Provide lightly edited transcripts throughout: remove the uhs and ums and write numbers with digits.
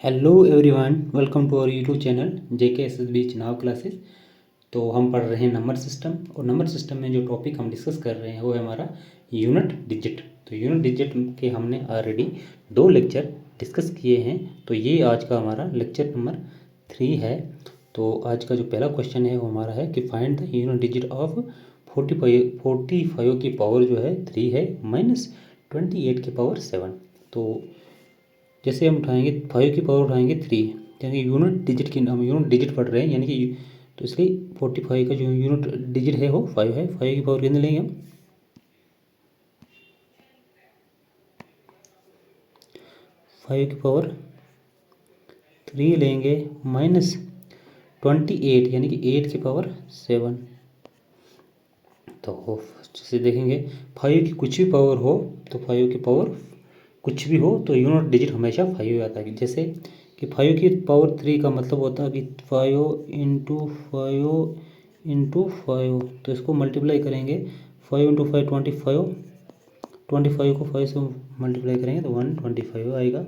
Hello everyone, welcome to our YouTube channel JKSSB चुनाव classes. तो हम पढ़ रहे हैं नंबर सिस्टम, और नंबर सिस्टम में जो टॉपिक हम डिस्कस कर रहे हैं वो है हमारा यूनिट डिजिट। तो यूनिट डिजिट के हमने ऑलरेडी 2 लेक्चर डिस्कस किए हैं। तो ये आज का हमारा लेक्चर नंबर 3 है। तो आज का जो पहला क्वेश्चन है वो हमारा है कि find the unit digit of 45 की पावर जो है 3 है माइनस 28 की पावर 7। तो जैसे हम उठाएंगे 5 की पावर उठाएंगे 3, यानी कि यूनिट डिजिट की हम यूनिट डिजिट पढ़ रहे हैं, यानी कि तो इसलिए 45 का जो यूनिट डिजिट है वो 5 है। 5 की पावर कितने लेंगे हम? 5 की पावर 3 लेंगे माइनस 28, यानी कि 8 की पावर 7। तो जैसे देखेंगे 5 की कुछ भी पावर हो, तो 5 की पावर कुछ भी हो तो यूनिट डिजिट हमेशा 5 आता है। जैसे कि 5 की पावर 3 का मतलब होता है कि 5 इंटू 5, तो इसको मल्टीप्लाई करेंगे 5 इंटू 5 25 को 5 से मल्टीप्लाई करेंगे तो 125 आएगा।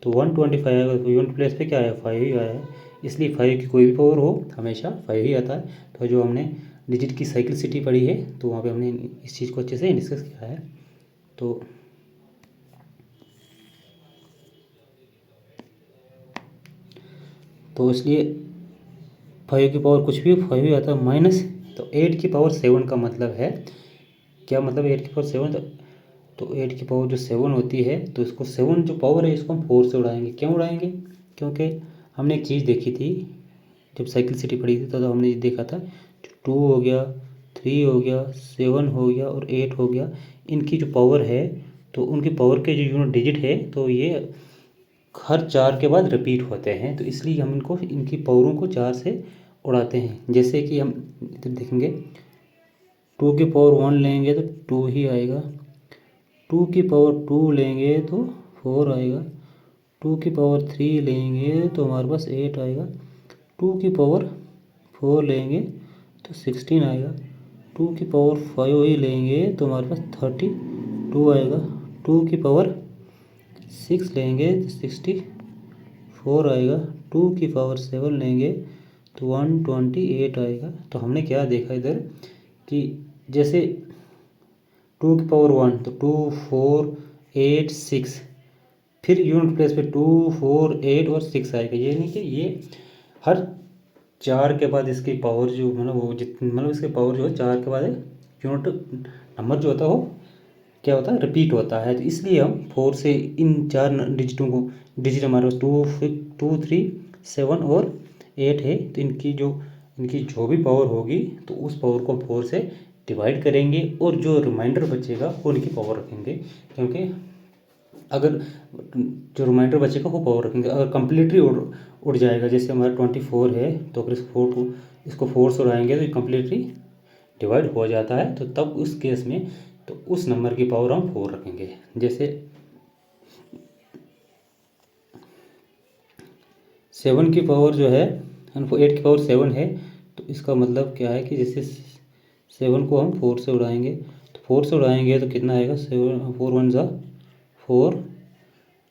तो 125 आएगा, तो यूनिट प्लेस पे क्या आया? 5 ही आया है। इसलिए 5 की कोई भी पावर हो हमेशा 5 ही आता है। तो जो हमने डिजिट की साइक्लिसिटी पढ़ी है तो वहाँ पे हमने इस चीज़ को अच्छे से डिस्कस किया है। तो इसलिए 5 की पावर कुछ भी 5 ही आता है माइनस, तो 8 की पावर 7 का मतलब है क्या? मतलब 8 की पावर 7, तो 8 की पावर जो 7 होती है, तो इसको 7 जो पावर है इसको हम 4 से उड़ाएंगे। क्यों उड़ाएंगे? क्योंकि हमने एक चीज़ देखी थी जब साइक्लिसिटी पढ़ी थी, तो हमने देखा था 2 हो गया, 3 हो गया, 7 हो गया और 8 हो गया, इनकी जो पावर है तो उनकी पावर के जो यूनिट डिजिट है तो ये हर 4 के बाद रिपीट होते हैं। तो इसलिए हम इनको इनकी पावरों को 4 से उड़ाते हैं। जैसे कि हम इधर देखेंगे 2 की पावर 1 लेंगे तो 2 ही आएगा, 2 की पावर 2 लेंगे तो 4 आएगा, 2 की पावर 3 लेंगे तो हमारे पास 8 आएगा, 2 की पावर 4 लेंगे तो 16 आएगा, 2 की पावर 5 ही लेंगे तो हमारे पास 32 आएगा, 2 की पावर 6 लेंगे तो 64 आएगा, 2 की पावर 7 लेंगे तो 128 आएगा। तो हमने क्या देखा इधर कि जैसे 2 की पावर 1 तो 2 4 8 6, फिर यूनिट प्लेस पे 2 4 8 और 6 आएगा। ये नहीं कि ये हर 4 के बाद इसकी पावर जो मतलब वो जितनी मतलब इसकी पावर जो है 4 के बाद यूनिट नंबर जो होता है वो क्या होता है? रिपीट होता है। तो इसलिए हम 4 से इन 4 डिजिटों को, डिजिट हमारे पास 2 3 7 और 8 है, तो इनकी जो भी पावर होगी तो उस पावर को 4 से डिवाइड करेंगे और जो रिमाइंडर बचेगा वो उनकी पावर रखेंगे। क्योंकि अगर जो रिमाइंडर बचेगा वो पावर रखेंगे, अगर कम्प्लीटली उड़ जाएगा, जैसे हमारा 24 है तो अगर इसको 4 से उड़ाएंगे तो ये कम्प्लीटली डिवाइड हो जाता है। तो तब उस केस में तो उस नंबर की पावर हम 4 रखेंगे। जैसे 7 की पावर जो है 8 की पावर 7 है, तो इसका मतलब क्या है कि जैसे 7 को हम 4 से उड़ाएंगे, तो 4 से उड़ाएंगे तो कितना आएगा? 7 4 1 ज़ा 4,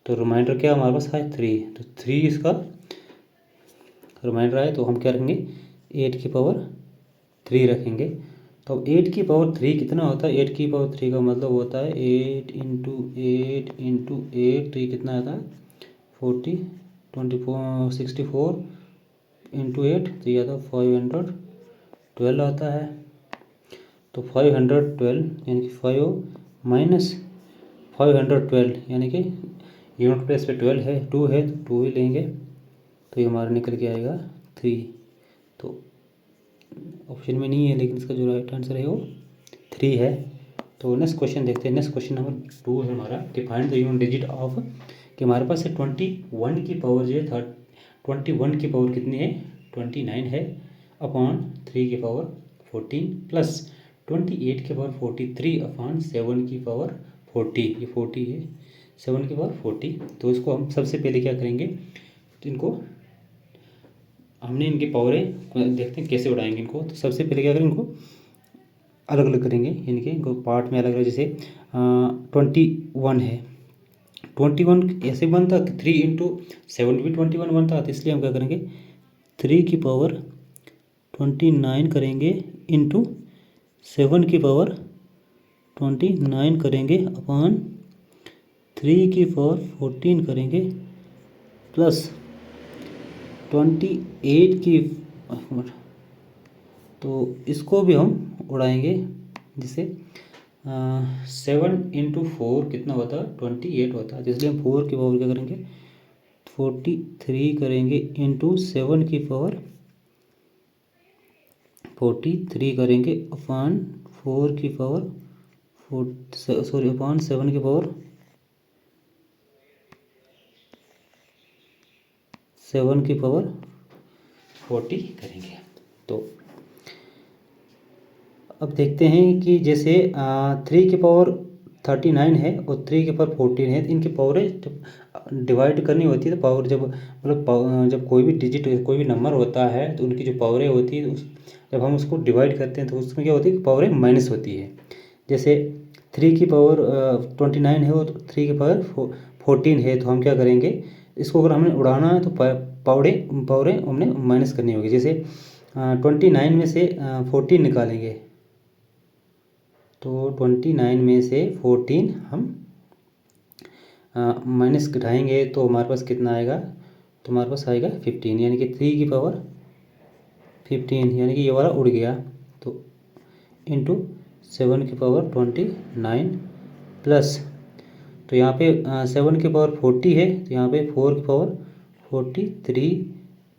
तो रिमाइंडर क्या हमारे पास है? 3, तो 3 इसका रिमाइंडर आए तो हम क्या रखेंगे? 8 की पावर 3 रखेंगे। तो अब 8 की पावर 3 कितना होता है? 8 की पावर 3 का मतलब होता है 8 इंटू 8 इंटू 8, तो ये कितना आता है? 64 इंटू 8, तो ये आता है 512 आता है। तो 512 यानी कि 5 माइनस 512, यानी कि यूनिट प्लेस पे 12 है, 2 है तो 2 ही लेंगे, तो ये हमारा निकल के आएगा 3। तो ऑप्शन में नहीं है, लेकिन इसका जो राइट आंसर है वो 3 है। तो नेक्स्ट क्वेश्चन देखते हैं। नेक्स्ट क्वेश्चन नंबर 2 है हमारा कि find the unit digit of, कि हमारे पास है 21 की पावर जो है 21 की पावर कितनी है? 29 है, अपॉन 3 की पावर 14 प्लस 28 की पावर 43 अपॉन 7 की पावर 40, ये 40 है, 7 की पावर 40। तो इसको हम सबसे पहले क्या करेंगे, तो इनको हमने इनकी पावरें देखते हैं कैसे उड़ाएंगे इनको। तो सबसे पहले क्या करेंगे, इनको अलग अलग करेंगे, इनको पार्ट में अलग अलग। जैसे 21 है, 21 ऐसे बनता, 3 × 7 भी 21 बनता, तो इसलिए हम क्या करेंगे 3 की पावर 29 करेंगे इंटू 7 की पावर 29 करेंगे अपॉन 3 की पावर 14 करेंगे प्लस 28 की, तो इसको भी हम उड़ाएंगे, जिसे 7 × 4 कितना होता है 28 होता है, तो इसलिए हम 4 की पावर क्या करेंगे 43 करेंगे इंटू 7 की पावर 43 करेंगे अपॉन 4 की पावर अपॉन 7 की पावर 40 करेंगे। तो अब देखते हैं कि जैसे 3 की पावर 39 है और 3 की पावर 14 है, तो इनकी पावर जब डिवाइड करनी होती है, तो पावर जब मतलब जब कोई भी डिजिट कोई भी नंबर होता है तो उनकी जो पावरें होती है जब हम उसको डिवाइड करते हैं तो उसमें क्या होती है पावरें माइनस होती है। जैसे 3 की पावर 29 है और 3 की पावर 14 है, तो हम क्या करेंगे इसको अगर हमें उड़ाना है तो पावरें हमने माइनस करनी होगी। जैसे 29 में से 14 निकालेंगे, तो 29 में से 14 हम माइनस घटाएंगे तो हमारे पास कितना आएगा, तो हमारे पास आएगा 15, यानी कि 3 की पावर 15, यानी कि ये वाला उड़ गया, तो इंटू 7 की पावर 29 प्लस, तो यहाँ पे 7 की पावर 40 है, तो यहाँ पे 4 की पावर 43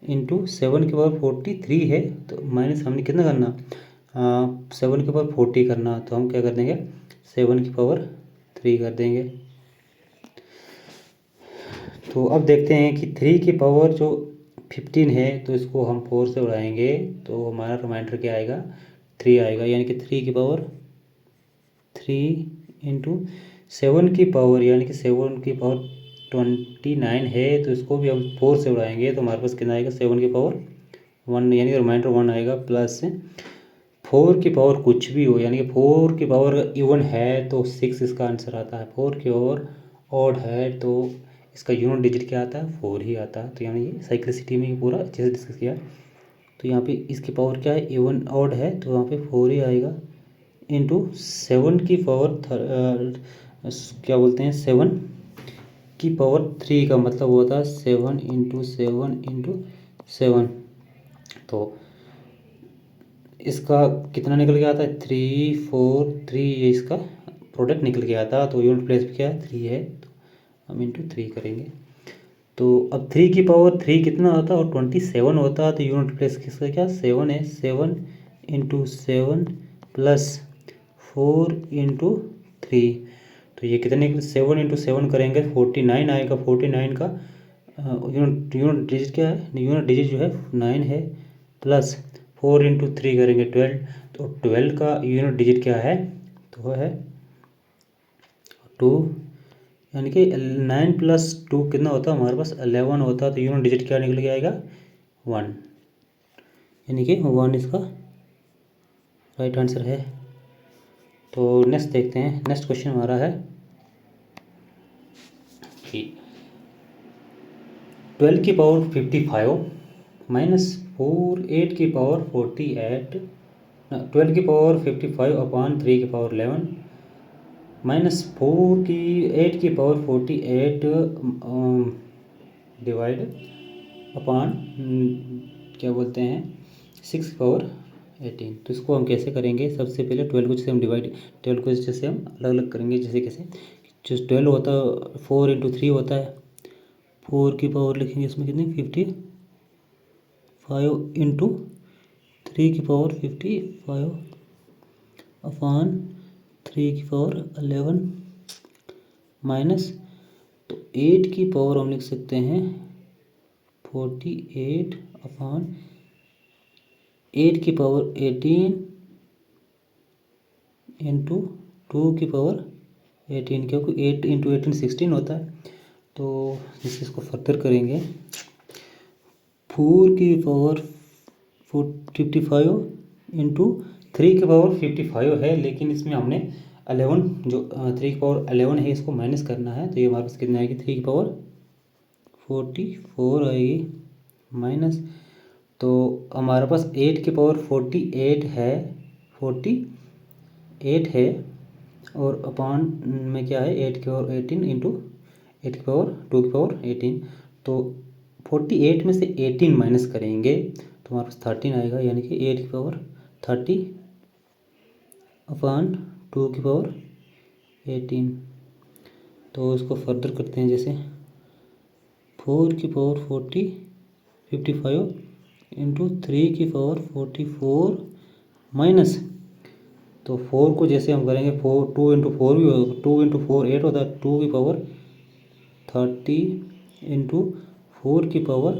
इंटू 7 की पावर 43 है, तो माइनस हमने कितना करना 7 की पावर 40 करना, तो हम क्या कर देंगे 7 की पावर 3 कर देंगे। तो अब देखते हैं कि 3 की पावर जो 15 है, तो इसको हम 4 से उड़ाएंगे तो हमारा रिमाइंडर क्या आएगा 3 आएगा, यानी कि 3 इंटू 7 की पावर, यानी कि 7 की पावर 29 है, तो इसको भी हम 4 से उड़ाएंगे तो हमारे पास कितना आएगा 7 की पावर 1, यानी कि रिमाइंडर 1 आएगा, प्लस 4 की पावर कुछ भी हो, यानी कि 4 की पावर इवन है तो 6 इसका आंसर आता है, 4 की पावर ऑड है तो इसका यूनिट डिजिट क्या आता है 4 ही आता है। तो यानी ये साइक्लिसिटी में ये पूरा अच्छे से डिस्कस किया। तो यहाँ पे इसकी पावर क्या है इवन ऑड है, तो यहाँ पे 4 ही आएगा इंटू 7 की पावर क्या बोलते हैं 7 की पावर 3 का मतलब होता है 7 इंटू 7, तो इसका कितना निकल के आता है 3 4 3, ये इसका प्रोडक्ट निकल के आता, तो यूनिट प्लेस पे क्या है 3 है, तो हम इंटू 3 करेंगे। तो अब 3 की पावर 3 कितना होता है और 27 होता है, तो यूनिट प्लेस किसका क्या 7 है, 7 इंटू 7 प्लस 4 इंटू 3, तो ये कितने 7 इंटू 7 करेंगे 49 आएगा, 49 का यूनिट डिजिट क्या है, यूनिट डिजिट जो है 9 है, प्लस 4 इंटू 3 करेंगे 12, तो 12 का यूनिट डिजिट क्या है, तो वो है 2, यानी कि 9 प्लस 2 कितना होता है हमारे पास 11 होता है, तो यूनिट डिजिट क्या निकल के आएगा 1, यानी कि 1 इसका राइट आंसर है। तो नेक्स्ट देखते हैं, नेक्स्ट क्वेश्चन हमारा है कि 12 की पावर 55 माइनस 8 की पावर 48, 12 की पावर 55 अपॉन 3 की पावर 11 माइनस 8 की पावर 48 डिवाइड अपॉन क्या बोलते हैं 6 की पावर 18। तो इसको हम कैसे करेंगे, सबसे पहले 12 को जैसे हम 12 को जैसे हम अलग अलग करेंगे, जैसे कैसे जो 12 होता है 4 इंटू 3 होता है, 4 की पावर लिखेंगे इसमें कितनी 55 इंटू 3 की पावर 55 अपॉन 3 की पावर 11 माइनस, तो 8 की पावर हम लिख सकते हैं 48 अपॉन 8 की पावर 18 इंटू 2 की पावर 18, क्योंकि 8 इंटू 18 16 होता है। तो इस इसको फर्दर करेंगे 4 की पावर 55 इंटू 3 की पावर 55 है, लेकिन इसमें हमने 11 जो 3 की पावर 11 है इसको माइनस करना है, तो ये हमारे पास कितना आएगी 3 की पावर 44 आएगी माइनस। तो हमारे पास 8 की पावर 48 है, 48 है और अपान में क्या है 8 की पावर 18 इंटू 8 की पावर 2 की पावर 18। तो 48 में से 18 माइनस करेंगे तो हमारे पास 13 आएगा, यानी कि 8 की पावर 30 अपान 2 की पावर 18। तो इसको फर्दर करते हैं, जैसे 4 की पावर 55 इंटू 3 की पावर 44 माइनस। तो 4 को जैसे हम करेंगे 4 2 इंटू 4 भी होगा, 2 इंटू 4 8 होता है, 2 की पावर 30 इंटू 4 की पावर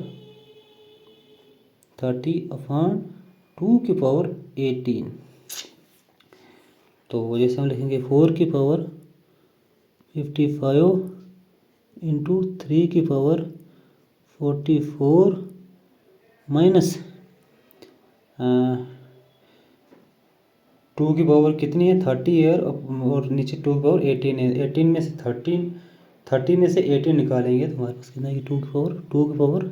30 अपान 2 की पावर 18। तो जैसे हम लिखेंगे 4 की पावर 55 इंटू 3 की पावर 44 माइनस 2 की पावर कितनी है 30 है और नीचे 2 की पावर 18 है। 18 में से 30 में से 18 निकालेंगे तो हमारे पास कितना है 2 की पावर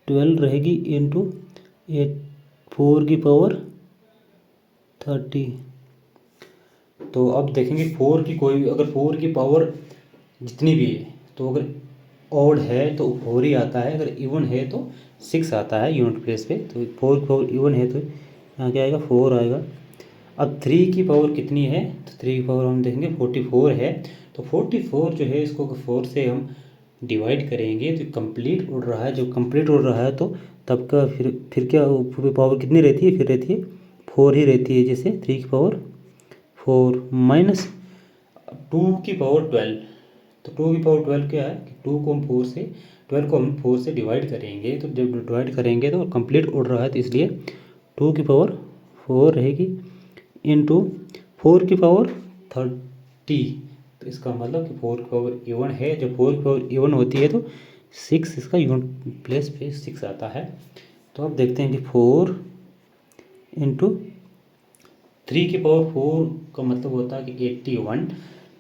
12 रहेगी इंटू 4 की पावर 30। तो अब देखेंगे 4 की कोई भी अगर 4 की पावर जितनी भी है तो अगर ऑड है तो 4 ही आता है, अगर इवन है तो 6 आता है यूनिट प्लेस पे। तो 4 की पावर इवन है तो यहाँ क्या आएगा 4 आएगा। अब 3 की पावर कितनी है तो 3 की पावर हम देखेंगे 44 है। तो 44 जो है इसको 4 से हम डिवाइड करेंगे तो कंप्लीट उड़ रहा है, जब कंप्लीट उड़ रहा है तो तब का फिर क्या पावर कितनी रहती है, फिर रहती है 4 ही रहती है। जैसे 3 की पावर 4 माइनस 2 की पावर 12। तो 2 की पावर 12 क्या है कि 2 को हम 4 से 12 को हम 4 से डिवाइड करेंगे, तो जब डिवाइड करेंगे तो कंप्लीट उड़ रहा है तो इसलिए 2 की पावर 4 रहेगी इंटू 4 की पावर 30। तो इसका मतलब कि 4 की पावर इवन है, जब 4 की पावर इवन होती है तो 6 इसका यूनिट प्लेस पे 6 आता है। तो अब देखते हैं कि 4 इंटू 3 की पावर 4 का मतलब होता है कि 81।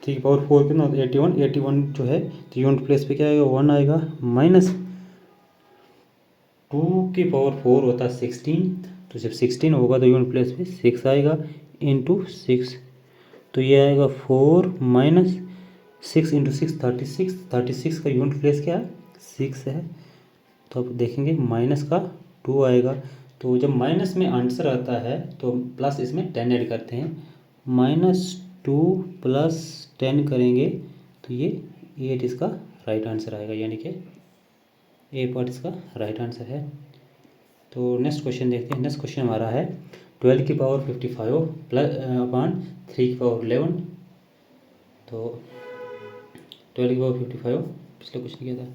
3 की पावर 4 कितना होता है 81 जो है तो यूनिट प्लेस पे क्या आएगा 1 आएगा माइनस 2 की पावर 4 होता है 16। तो जब 16 होगा तो यूनिट प्लेस पे 6 आएगा इंटू 6। तो ये आएगा 4 माइनस 6 इंटू 6 36 का यूनिट प्लेस क्या है 6 है। तो अब देखेंगे माइनस का 2 आएगा। तो जब माइनस में आंसर आता है तो प्लस इसमें 10 ऐड करते हैं, -2 प्लस 10 करेंगे तो ये 8 इसका राइट आंसर आएगा, यानी कि ए पार्ट इसका राइट आंसर है। तो नेक्स्ट क्वेश्चन देखते हैं। नेक्स्ट क्वेश्चन हमारा है 12 की पावर 55 प्लस अपान 3 की पावर 11। तो 12 की पावर 55 पिछले क्वेश्चन क्या था,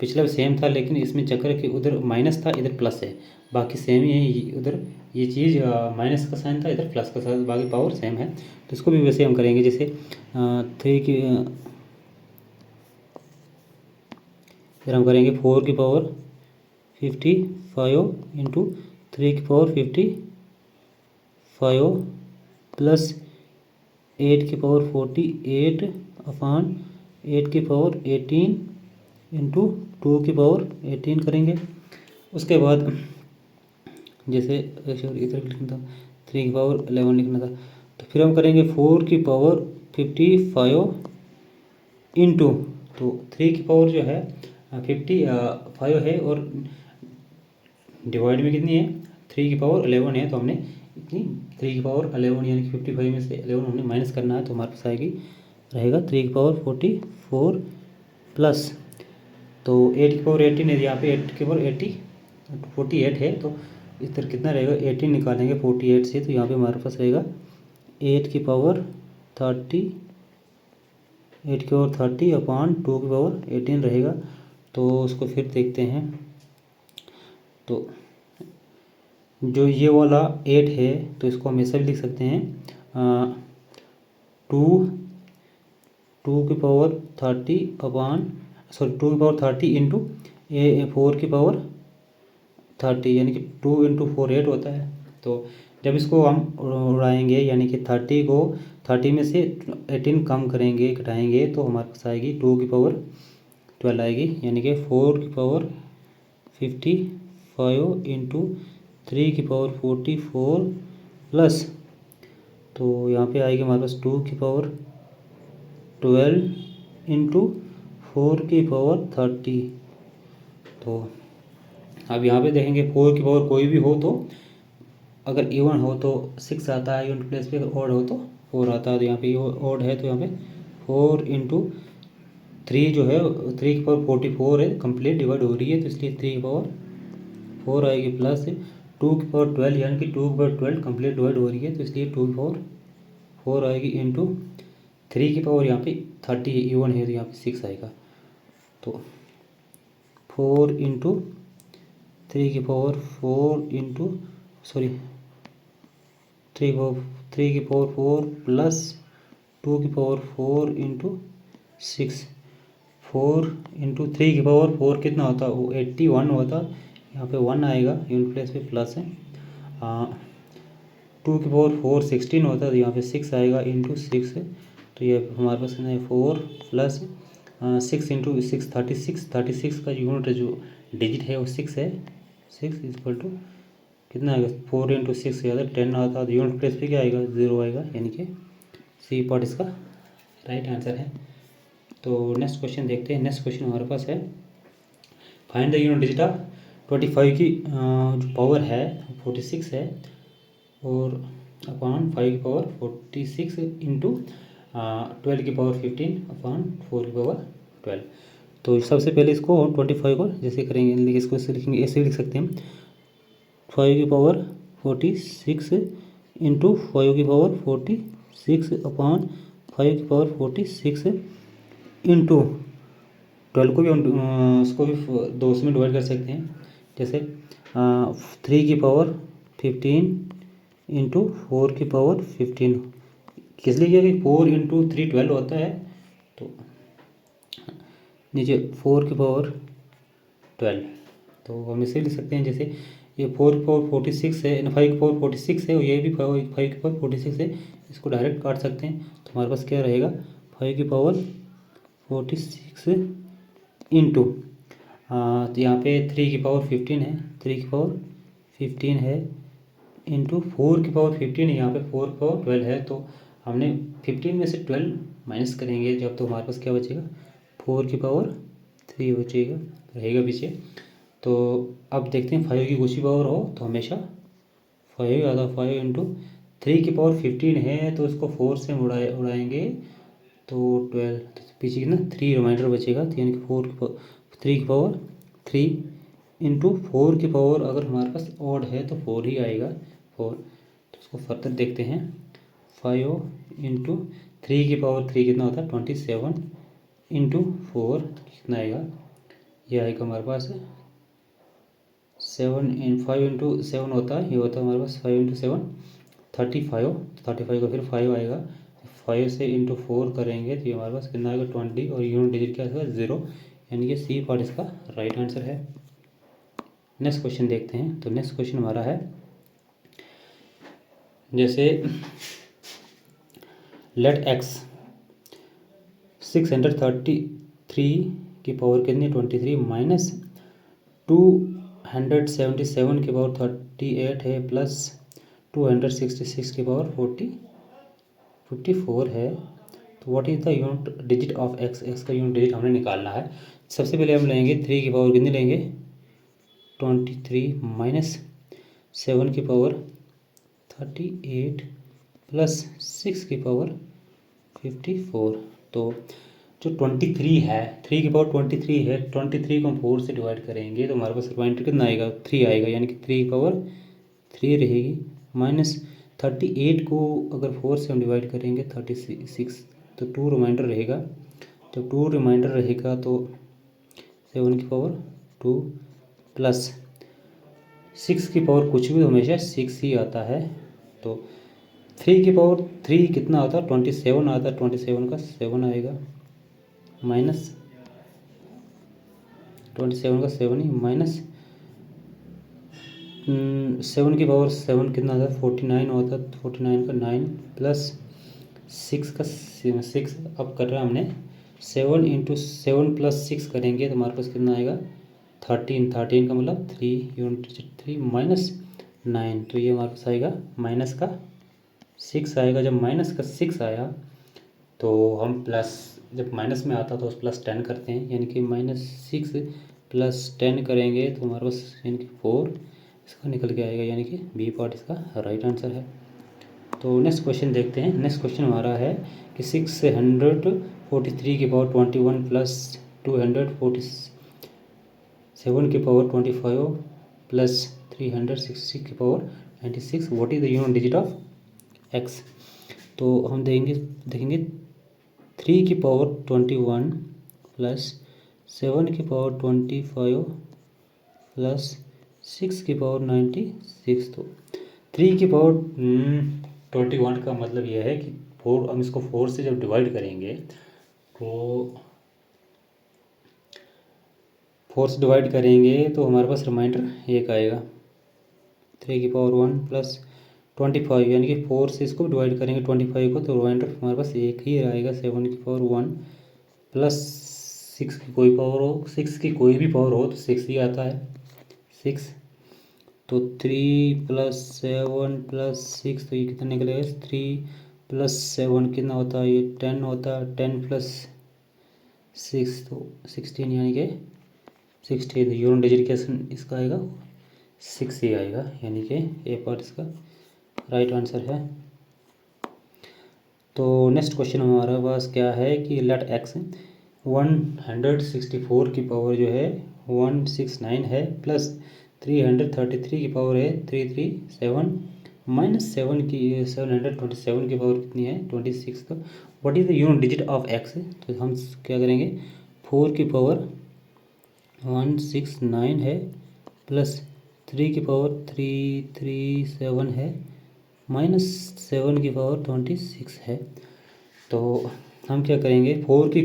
पिछला भी सेम था लेकिन इसमें चक्कर कि उधर माइनस था इधर प्लस है, बाकी सेम ही है। उधर ये चीज़ माइनस का साइन था, इधर प्लस का साइन, बाकी पावर सेम है। तो इसको भी वैसे हम करेंगे, जैसे 3 की फिर हम करेंगे 4 की पावर 55 इंटू 3 की पावर 55 प्लस 8 की पावर 48 अपान 8 की पावर 18 इंटू 2 की पावर 18 करेंगे। उसके बाद जैसे इधर लिखना था 3 की पावर 11 लिखना था, तो फिर हम करेंगे 4 की पावर 55 इंटू, तो 3 की पावर जो है 55 है और डिवाइड में कितनी है 3 की पावर 11 है, तो हमने इतनी 3 की पावर 11 यानी कि 55 में से 11 हमने माइनस करना है, तो हमारे पास आएगी रहेगा 3 की पावर 44 प्लस, तो 8 की पावर 18 है, यहाँ पे 8 की पावर 48 है, तो इधर कितना रहेगा 18 निकालेंगे 48 से, तो यहाँ पे हमारे पास रहेगा 8 की पावर 30 अपान 2 की पावर 18 रहेगा। तो उसको फिर देखते हैं, तो जो ये वाला 8 है तो इसको हम ऐसा भी लिख सकते हैं 2 की पावर 30 अपान 2 की पावर 30 इंटू 4 की पावर 30, यानी कि 2 इंटू 4 8 होता है। तो जब इसको हम उड़ाएंगे यानी कि 30 में से 18 कम करेंगे, घटाएंगे, तो हमारे पास आएगी 2 की पावर 12 आएगी, यानी कि 4 की पावर 55 इंटू 3 की पावर 44 प्लस, तो यहाँ पे आएगी हमारे पास 2 की पावर 12 इंटू 4 की पावर 30। तो अब यहाँ पे देखेंगे 4 की पावर कोई भी हो तो अगर इवन हो तो 6 आता है यूनिट प्लेस पे, अगर ऑड हो तो 4 आता है। तो यहाँ पे ऑड है तो यहाँ पे 4 इंटू 3 जो है 3 की पावर 44 है, कंप्लीट डिवाइड हो रही है, तो इसलिए 3 की पावर 4 आएगी, प्लस 2 की पावर 12 यानी कि 2 की पावर 12 कंप्लीट डिवाइड हो रही है, तो इसलिए 2 की पावर 4 आएगी, इंटू 3 की पावर यहाँ पे 30 इवन है तो यहाँ पे 6 आएगा। तो 4 इंटू 3 की पावर 4 इंटू 3 की पावर 4 प्लस 2 की पावर 4 इंटू 6, 4 इंटू 3 की पावर 4 कितना होता है, वो 81 होता, यहाँ पे 1 आएगा यूनिट प्लेस पे, प्लस है 2 की पावर 4 16 होता है, तो यहाँ पे 6 आएगा इंटू 6 है, तो ये हमारे पास कितना है 4 प्लस 6 इंटू 6 36 का यूनिट जो डिजिट है वो 6 है, 6 इक्वल टू कितना आएगा 4 इंटू 6 ज़्यादा 10 आता है, यूनिट प्लेस पे क्या आएगा 0 आएगा, यानी कि सी पार्ट इसका राइट आंसर है। तो नेक्स्ट क्वेश्चन देखते हैं। नेक्स्ट क्वेश्चन हमारे पास है find the unit digit of 25 की जो पावर है 46 है और अपॉन 5 की पावर 46 इंटू 12 की पावर 15 अपॉन 4 की पावर 12। तो सबसे पहले इसको 25 को जैसे करेंगे, इसको ऐसे लिखेंगे, ऐसे लिख सकते हैं 5 की पावर 46 इंटू 5 की पावर 46 अपॉन 5 की पावर 46 इंटू 12 को भी उसको भी 2 में डिवाइड कर सकते हैं, जैसे 3 की पावर 15 इंटू 4 की पावर 15, किस लिए कि 4 इंटू 3 12 होता है, तो नीचे 4 की पावर 12, तो हम इसे लिख सकते हैं जैसे ये 4 की पावर 46 है, 5 की पावर 46 है और ये भी 5 की पावर 46 है, इसको डायरेक्ट काट सकते हैं, तो हमारे पास क्या रहेगा 5 की पावर 46 इंटू तो यहाँ पे 3 की पावर 15 है, 3 की पावर 15 है इंटू 4 की पावर 15 है, यहाँ पे 4 की पावर 12 है, तो हमने 15 में से 12 माइनस करेंगे जब, तो हमारे पास क्या बचेगा 4 की पावर 3 बचेगा, रहेगा पीछे। तो अब देखते हैं 5 की कुछ भी पावर हो तो हमेशा 5 आता, 5 इंटू 3 की पावर 15 है तो इसको 4 से उड़ाएंगे तो 12, तो पीछे कितना 3 रिमाइंडर बचेगा, तो यानी कि 3 की पावर 3 इंटू 4 की पावर अगर हमारे पास ऑड है तो 4 ही आएगा 4। तो इसको फर्दर देखते हैं 5 इंटू 3 की पावर 3 कितना होता है 27 इंटू 4, तो कितना आएगा, ये आएगा हमारे पास 5 इंटू 7 होता है, ये होता है हमारे पास 5 इंटू 7 35, 35 का फिर 5 आएगा, 5 से इंटू 4 करेंगे तो ये हमारे पास कितना आएगा 20 और यूनिट डिजिट क्या आएगा 0, यानी कि सी पार्ट इसका राइट आंसर है। नेक्स्ट क्वेश्चन देखते हैं। तो नेक्स्ट क्वेश्चन हमारा है जैसे लेट एक्स 633 की पावर कितनी 23 माइनस 277 की पावर 38 है प्लस 266 की पावर 54 है, तो what is the unit digit of x, x का यूनिट डिजिट हमने निकालना है। सबसे पहले हम लेंगे 3 की पावर कितनी लेंगे 23 माइनस 7 की पावर 38 प्लस 6 की पावर 54, तो जो 23 है 3 की पावर 23 है, 23 को हम 4 से डिवाइड करेंगे तो हमारे पास रिमाइंडर कितना आएगा 3 आएगा, यानी कि 3 की पावर 3 रहेगी, माइनस 38 को अगर 4 से हम डिवाइड करेंगे 36, तो 2 रिमाइंडर रहेगा, जब 2 रिमाइंडर रहेगा तो 7 की पावर 2 प्लस 6 की पावर कुछ भी हमेशा 6 ही आता है, तो 3 की पावर 3 कितना आता है 27 आता है, 27 का 7 आएगा, माइनस 27 का 7 ही माइनस 7 की पावर 7 कितना था, 49 होता, 49 का 9 प्लस 6 का 6 अब कर रहा है हमने 7 इंटू 7 प्लस 6 करेंगे तो हमारे पास कितना आएगा 13 का मतलब 3 यूनिट 3 माइनस 9, तो ये हमारे पास आएगा माइनस का 6 आएगा। जब माइनस का 6 आया तो हम प्लस, जब माइनस में आता तो उस प्लस 10 करते हैं, यानी कि -6 प्लस 10 करेंगे तो हमारे पास यानी कि 4 इसका निकल के आएगा, यानी कि बी पार्ट इसका राइट आंसर है। तो नेक्स्ट क्वेश्चन देखते हैं। नेक्स्ट क्वेश्चन हमारा है कि 643 की पावर 21 प्लस 247 की पावर 25 प्लस 360 की power 96 what is the unit digit of x. तो हम देखेंगे 3 की पावर 21 प्लस 7 की पावर 25 प्लस 6 की पावर 96। तो 3 की पावर 21 का मतलब यह है कि 4, हम इसको 4 से जब डिवाइड करेंगे तो 4 से डिवाइड करेंगे तो हमारे पास रिमाइंडर 1 आएगा। 3 की पावर 1 प्लस 25, यानी कि 4 से इसको डिवाइड करेंगे 25 को तो रिमाइंडर हमारे पास 1 ही आएगा। 7 की पावर 1 प्लस 6 की कोई पावर हो, 6 की कोई भी पावर हो तो 6 ही आता है 6। तो 3 प्लस 7 प्लस 6 तो ये कितना निकलेगा, 3 प्लस 7 कितना होता है, ये 10 होता है, 10 प्लस 6 तो 16, यानी कि 16 यूनिट डिजिट क्या इसका आएगा 6 ही आएगा, यानी कि ए पार्ट इसका राइट आंसर है। तो नेक्स्ट क्वेश्चन हमारे पास क्या है कि लेट एक्स 164 की पावर जो है 169 है प्लस 333 की पावर है 337 माइनस 7 की 727 की पावर कितनी है 26। तो what is the unit digit of x. तो हम क्या करेंगे 4 की पावर 169 है प्लस 3 की पावर 337 है माइनस 7 की पावर 26 है। तो हम क्या करेंगे 4 की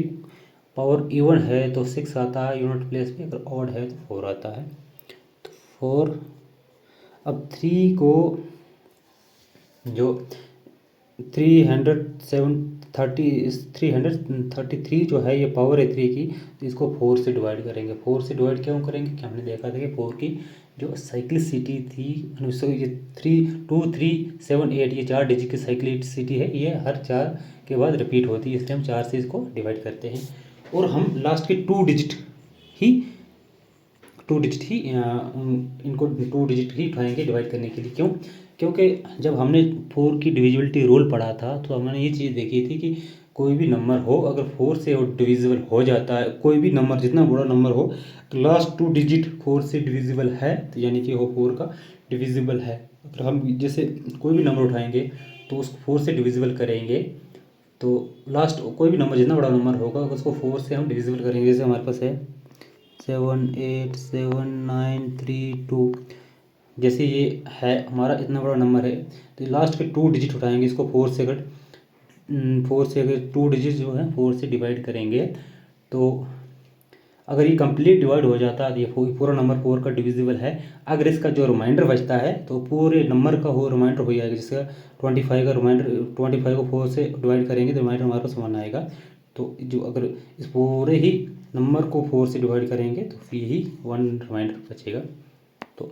पावर इवन है तो 6 आता है यूनिट प्लेस पे, अगर ऑड है तो 4 आता है। तो 4, अब 3 को जो 333 जो है ये पावर है 3 की, तो इसको 4 से डिवाइड करेंगे। 4 से डिवाइड क्यों करेंगे कि हमने देखा था कि 4 की जो साइक्लिसिटी थी ये 3 2 3 7 8 ये 4 डिजिट की साइक्लिसिटी है, ये हर 4 के बाद रिपीट होती है, इसलिए हम 4 से इसको डिवाइड करते हैं। और हम लास्ट के 2 डिजिट ही इनको 2 डिजिट ही उठाएंगे डिवाइड करने के लिए। क्यों? क्योंकि जब हमने 4 की डिविजिबिलिटी रूल पढ़ा था तो हमने ये चीज़ देखी थी कि कोई भी नंबर हो अगर 4 से डिविजिबल हो जाता है, कोई भी नंबर जितना बड़ा नंबर हो तो लास्ट 2 डिजिट 4 से डिविजिबल है, तो यानी कि वो 4 का डिविजिबल है। अगर हम जैसे कोई भी नंबर उठाएंगे तो उसको 4 से डिविजिबल करेंगे तो लास्ट कोई भी नंबर जितना बड़ा नंबर होगा उसको 4 से हम डिविजिबल करेंगे। जैसे हमारे पास है 7 8 7 9 3 2, जैसे ये है हमारा इतना बड़ा नंबर है तो लास्ट के 2 डिजिट उठाएंगे इसको 4 से अगर 2 डिजिट जो है 4 से डिवाइड करेंगे तो अगर ये कंप्लीट डिवाइड हो जाता है तो ये पूरा नंबर 4 का डिविजिबल है। अगर इसका जो रिमाइंडर बचता है तो पूरे नंबर का वो रिमाइंडर हो जाएगा, जिसका 25 का रिमाइंडर 25 को 4 से डिवाइड करेंगे तो रिमाइंडर हमारे पास 1 आएगा। तो जो अगर इस पूरे ही नंबर को 4 से डिवाइड करेंगे तो फिर यही 1 रिमाइंडर बचेगा। तो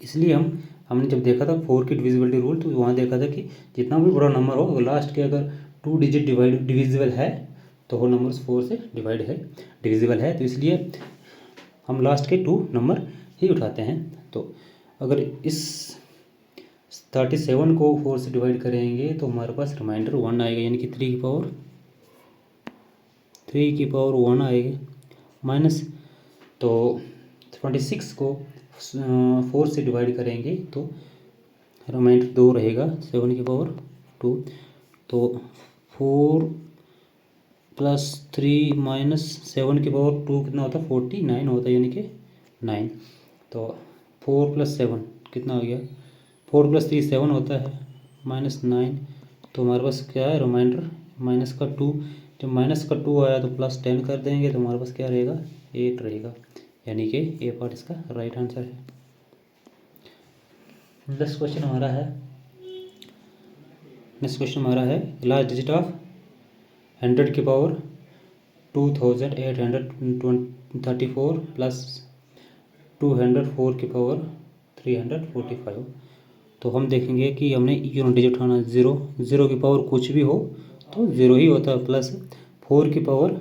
इसलिए हमने जब देखा था 4 की डिविजिबिलिटी रूल तो वहाँ देखा था कि जितना भी बड़ा नंबर हो लास्ट के अगर 2 डिजिट डिविजिबल है तो वो नंबर 4 से डिविजिबल है, तो इसलिए हम लास्ट के 2 नंबर ही उठाते हैं। तो अगर इस 37 को 4 से डिवाइड करेंगे तो हमारे पास रिमाइंडर 1 आएगा, यानी कि 3 की पावर 1 आएगी माइनस, तो 26 को 4 से डिवाइड करेंगे तो रिमाइंडर 2 रहेगा 7 की पावर 2। तो 4 प्लस 3 माइनस 7 की पावर 2 कितना होता है 49 होता है, यानी कि 9। तो 4 प्लस 7 कितना हो गया 4 प्लस 3 7 होता है माइनस 9। तो हमारे पास क्या है रिमाइंडर माइनस का 2, जब माइनस का 2 आया तो प्लस 10 कर देंगे तो हमारे पास क्या रहेगा 8 रहेगा, यानी कि ए पार्ट इसका राइट आंसर है। नेक्स्ट क्वेश्चन हमारा है लास्ट डिजिट ऑफ 100 की पावर 2834 प्लस 204 की पावर 345। तो हम देखेंगे कि हमने यूनिट डिजिट उठाना, ज़ीरो की पावर कुछ भी हो तो ज़ीरो ही होता है, प्लस 4 की पावर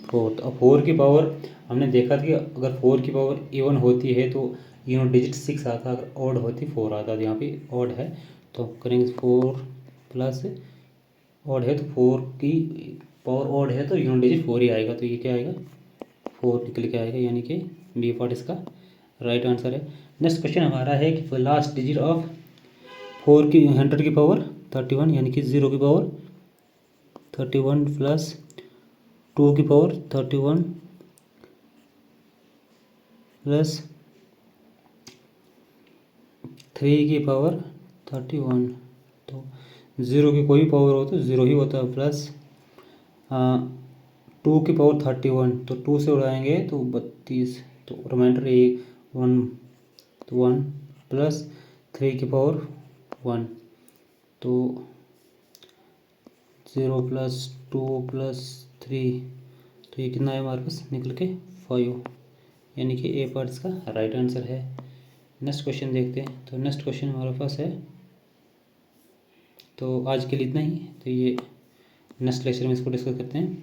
4। तो अब 4 की पावर हमने देखा था कि अगर 4 की पावर इवन होती है तो यूनिट डिजिट 6 आता, अगर ऑड होती 4 आता। तो यहाँ पे ऑड है तो करेंगे 4 प्लस ऑड है तो 4 की पावर ऑड है तो यूनिट डिजिट 4 ही आएगा। तो ये क्या आएगा 4 निकल के आएगा, यानी कि बी पार्ट इसका राइट आंसर है। नेक्स्ट क्वेश्चन हमारा है कि लास्ट डिजिट ऑफ 4 की 100 की पावर 31 यानी कि 0 की पावर 31 प्लस 2 की पावर 31 प्लस 3 की पावर 31। तो 0 की कोई पावर हो तो 0 ही होता है, प्लस 2 की पावर 31 तो 2 से उड़ाएंगे तो 32, तो रिमाइंडर 1 तो 1 प्लस 3 की पावर 1 तो 0 प्लस 2 प्लस 3 तो ये कितना है हमारे पास निकल के 5, यानी कि ए पार्ट इसका राइट आंसर है। नेक्स्ट क्वेश्चन देखते हैं। तो नेक्स्ट क्वेश्चन हमारे पास है, तो आज के लिए इतना ही। तो ये नेक्स्ट लेक्चर में इसको डिस्कस करते हैं।